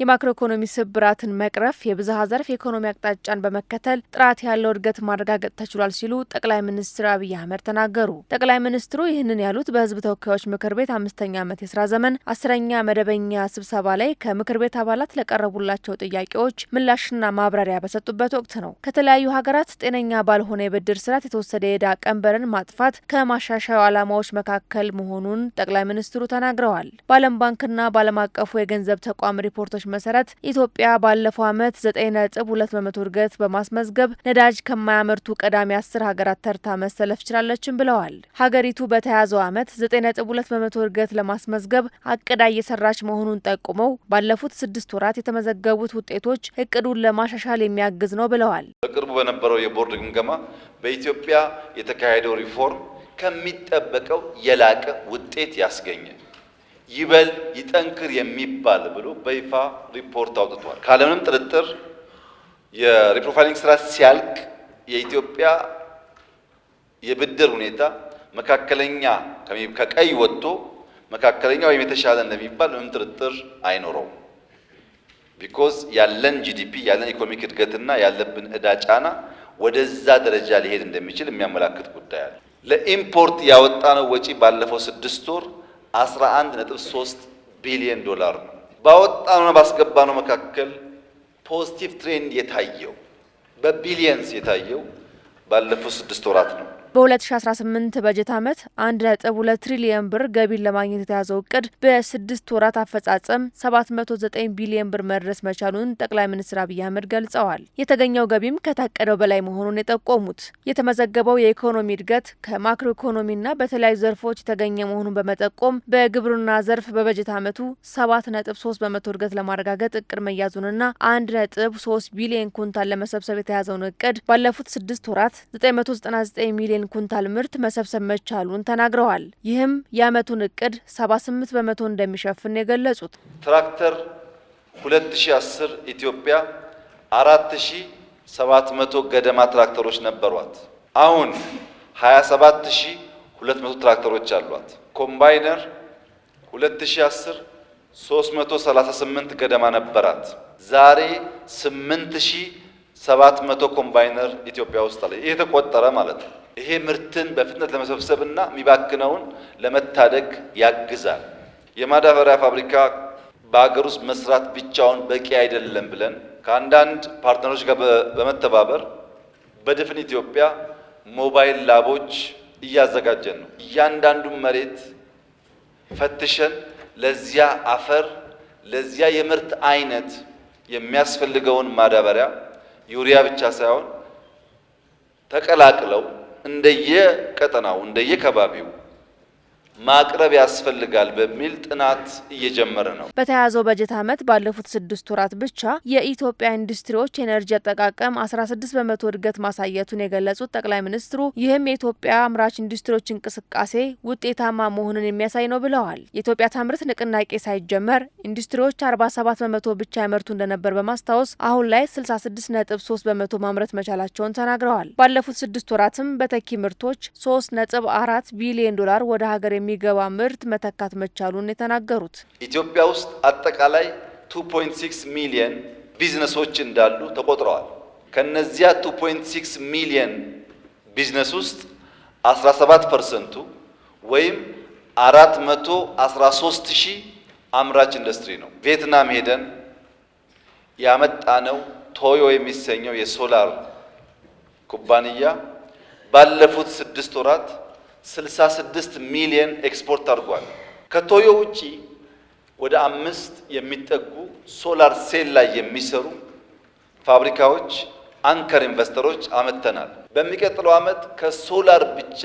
የማክሮ ኢኮኖሚ ስብራትን መቅረፍ፣ የብዝሃ ዘርፍ የኢኮኖሚ አቅጣጫን በመከተል ጥራት ያለው እድገት ማረጋገጥ ተችሏል ሲሉ ጠቅላይ ሚኒስትር አብይ አህመድ ተናገሩ። ጠቅላይ ሚኒስትሩ ይህንን ያሉት በህዝብ ተወካዮች ምክር ቤት 5ኛ ዓመት የስራ ዘመን 10ኛ መደበኛ ስብሰባ ላይ ከምክር ቤት አባላት ለቀረቡላቸው ጥያቄዎች ምላሽና ማብራሪያ በሰጡበት ወቅት ነው። ከተለያዩ ሀገራት ጤነኛ ባልሆነ የብድር ስርዓት የተወሰደ የዕዳ ቀንበርን ማጥፋት ከማሻሻያው ዓላማዎች መካከል መሆኑን ጠቅላይ ሚኒስትሩ ተናግረዋል። በዓለም ባንክና በዓለም አቀፉ የገንዘብ ተቋም ሪፖርቶች መሰረት ኢትዮጵያ ባለፈው ዓመት 9.2% እድገት በማስመዝገብ ነዳጅ ከማያመርቱ ቀዳሚ 10 ሀገራት ተርታ መሰለፍ ችላለችም ብለዋል። ሀገሪቱ በተያዘው ዓመት 9.2% እድገት ለማስመዝገብ አቅዳ እየሰራች መሆኑን ጠቁመው ባለፉት 6 ወራት የተመዘገቡት ውጤቶች እቅዱን ለማሻሻል የሚያግዝ ነው ብለዋል። በቅርቡ በነበረው የቦርድ ግምገማ በኢትዮጵያ የተካሄደው ሪፎርም ከሚጠበቀው የላቀ ውጤት ያስገኘ ይበል ይጠንክር የሚባል ብሎ በይፋ ሪፖርት አውጥቷል። ካለምንም ጥርጥር የሪፕሮፋይሊንግ ስራ ሲያልቅ የኢትዮጵያ የብድር ሁኔታ መካከለኛ ከቀይ ወጥቶ መካከለኛ ወይም የተሻለ እንደሚባል ምንም ጥርጥር አይኖረውም። ቢኮዝ ያለን ጂዲፒ ያለን ኢኮኖሚክ እድገትና ያለብን ዕዳ ጫና ወደዛ ደረጃ ሊሄድ እንደሚችል የሚያመላክት ጉዳይ አለ። ለኢምፖርት ያወጣነው ወጪ ባለፈው 6 ወር 11.3 ቢሊዮን ዶላር ነው። ባወጣነውና ባስገባነው መካከል ፖዚቲቭ ትሬንድ የታየው በቢሊየንስ የታየው ባለፈው 6 ወራት ነው። በ2018 በጀት ዓመት 1.2 ትሪሊዮን ብር ገቢን ለማግኘት የተያዘው እቅድ በ6 ወራት አፈጻጸም 709 ቢሊዮን ብር መድረስ መቻሉን ጠቅላይ ሚኒስትር አብይ አህመድ ገልጸዋል። የተገኘው ገቢም ከታቀደው በላይ መሆኑን የጠቆሙት የተመዘገበው የኢኮኖሚ እድገት ከማክሮ ኢኮኖሚና በተለያዩ ዘርፎች የተገኘ መሆኑን በመጠቆም በግብርና ዘርፍ በበጀት ዓመቱ 7.3% እድገት ለማረጋገጥ እቅድ መያዙንና 1.3 ቢሊዮን ኩንታል ለመሰብሰብ የተያዘውን እቅድ ባለፉት 6 ወራት 999 ሚሊዮን ኩንታል ምርት መሰብሰብ መቻሉን ተናግረዋል። ይህም የዓመቱን እቅድ 78% እንደሚሸፍን የገለጹት ትራክተር 2010 ኢትዮጵያ 4700 ገደማ ትራክተሮች ነበሯት። አሁን 27200 ትራክተሮች አሏት። ኮምባይነር 2010 338 ገደማ ነበራት። ዛሬ 8700 ኮምባይነር ኢትዮጵያ ውስጥ አለ። ይሄ ተቆጠረ ማለት ነው። ይሄ ምርትን በፍጥነት ለመሰብሰብና የሚባክነውን ለመታደግ ያግዛል። የማዳበሪያ ፋብሪካ በሀገር ውስጥ መስራት ብቻውን በቂ አይደለም ብለን ከአንዳንድ ፓርትነሮች ጋር በመተባበር በድፍን ኢትዮጵያ ሞባይል ላቦች እያዘጋጀን ነው። እያንዳንዱን መሬት ፈትሸን ለዚያ አፈር ለዚያ የምርት አይነት የሚያስፈልገውን ማዳበሪያ ዩሪያ ብቻ ሳይሆን ተቀላቅለው እንደየቀጠናው እንደየከባቢው ማቅረብ ያስፈልጋል በሚል ጥናት እየጀመረ ነው። በተያዘው በጀት ዓመት ባለፉት 6 ወራት ብቻ የኢትዮጵያ ኢንዱስትሪዎች የኤነርጂ አጠቃቀም 16% እድገት ማሳየቱን የገለጹት ጠቅላይ ሚኒስትሩ ይህም የኢትዮጵያ አምራች ኢንዱስትሪዎች እንቅስቃሴ ውጤታማ መሆኑን የሚያሳይ ነው ብለዋል። የኢትዮጵያ ታምርት ንቅናቄ ሳይጀመር ኢንዱስትሪዎች 47% ብቻ ያመርቱ እንደነበር በማስታወስ አሁን ላይ 66.3% ማምረት መቻላቸውን ተናግረዋል። ባለፉት 6 ወራትም በተኪ ምርቶች 3.4 ቢሊዮን ዶላር ወደ ሀገር የሚገባ ምርት መተካት መቻሉን የተናገሩት ኢትዮጵያ ውስጥ አጠቃላይ 2.6 ሚሊዮን ቢዝነሶች እንዳሉ ተቆጥረዋል። ከነዚያ 2.6 ሚሊዮን ቢዝነስ ውስጥ 17% ወይም 413,000 አምራች ኢንዱስትሪ ነው። ቪየትናም ሄደን ያመጣነው ቶዮ የሚሰኘው የሶላር ኩባንያ ባለፉት 6 ወራት 66 ሚሊዮን ኤክስፖርት አድርጓል። ከቶዮ ውጪ ወደ 5 የሚጠጉ ሶላር ሴል ላይ የሚሰሩ ፋብሪካዎች አንከር ኢንቨስተሮች አመተናል። በሚቀጥለው ዓመት ከሶላር ብቻ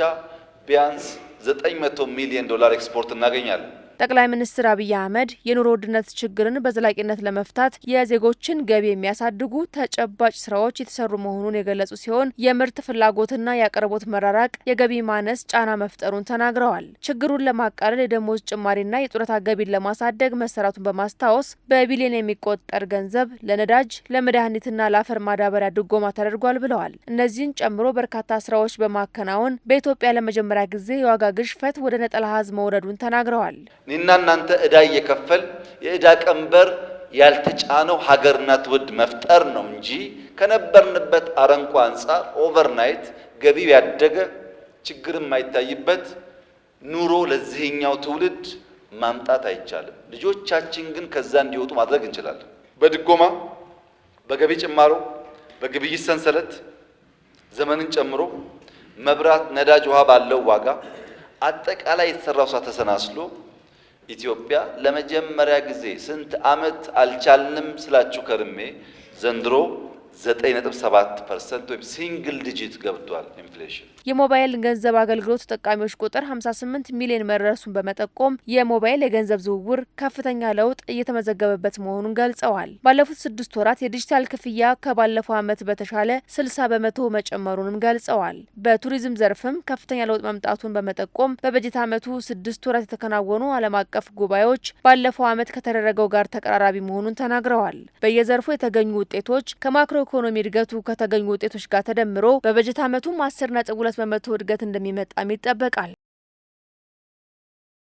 ቢያንስ 900 ሚሊዮን ዶላር ኤክስፖርት እናገኛለን። ጠቅላይ ሚኒስትር አብይ አህመድ የኑሮ ውድነት ችግርን በዘላቂነት ለመፍታት የዜጎችን ገቢ የሚያሳድጉ ተጨባጭ ስራዎች የተሰሩ መሆኑን የገለጹ ሲሆን የምርት ፍላጎትና የአቅርቦት መራራቅ የገቢ ማነስ ጫና መፍጠሩን ተናግረዋል። ችግሩን ለማቃለል የደሞዝ ጭማሪና የጡረታ ገቢን ለማሳደግ መሰራቱን በማስታወስ በቢሊዮን የሚቆጠር ገንዘብ ለነዳጅ፣ ለመድኃኒትና ለአፈር ማዳበሪያ ድጎማ ተደርጓል ብለዋል። እነዚህን ጨምሮ በርካታ ስራዎች በማከናወን በኢትዮጵያ ለመጀመሪያ ጊዜ የዋጋ ግሽፈት ወደ ነጠላ አሃዝ መውረዱን ተናግረዋል። እኔና እናንተ ዕዳ እየከፈል የዕዳ ቀንበር ያልተጫነው ሀገርና ትውልድ መፍጠር ነው እንጂ ከነበርንበት አረንቋ አንጻር ኦቨርናይት ገቢው ያደገ ችግር የማይታይበት ኑሮ ለዚህኛው ትውልድ ማምጣት አይቻልም። ልጆቻችን ግን ከዛ እንዲወጡ ማድረግ እንችላለን። በድጎማ፣ በገቢ ጭማሮ፣ በግብይት ሰንሰለት ዘመንን ጨምሮ መብራት፣ ነዳጅ፣ ውሃ ባለው ዋጋ አጠቃላይ የተሰራው ስራ ተሰናስሎ ኢትዮጵያ ለመጀመሪያ ጊዜ ስንት ዓመት አልቻልንም ስላችሁ ከርሜ ዘንድሮ 9.7% ወይም ሲንግል ዲጂት ገብቷል ኢንፍሌሽን። የሞባይል ገንዘብ አገልግሎት ተጠቃሚዎች ቁጥር 58 ሚሊዮን መድረሱን በመጠቆም የሞባይል የገንዘብ ዝውውር ከፍተኛ ለውጥ እየተመዘገበበት መሆኑን ገልጸዋል። ባለፉት 6 ወራት የዲጂታል ክፍያ ከባለፈው ዓመት በተሻለ 60 በመቶ መጨመሩንም ገልጸዋል። በቱሪዝም ዘርፍም ከፍተኛ ለውጥ መምጣቱን በመጠቆም በበጀት ዓመቱ 6 ወራት የተከናወኑ ዓለም አቀፍ ጉባኤዎች ባለፈው ዓመት ከተደረገው ጋር ተቀራራቢ መሆኑን ተናግረዋል። በየዘርፉ የተገኙ ውጤቶች ከማክሮ ኢኮኖሚ እድገቱ ከተገኙ ውጤቶች ጋር ተደምሮ በበጀት ዓመቱም 10.2 በመቶ እድገት እንደሚመጣም ይጠበቃል።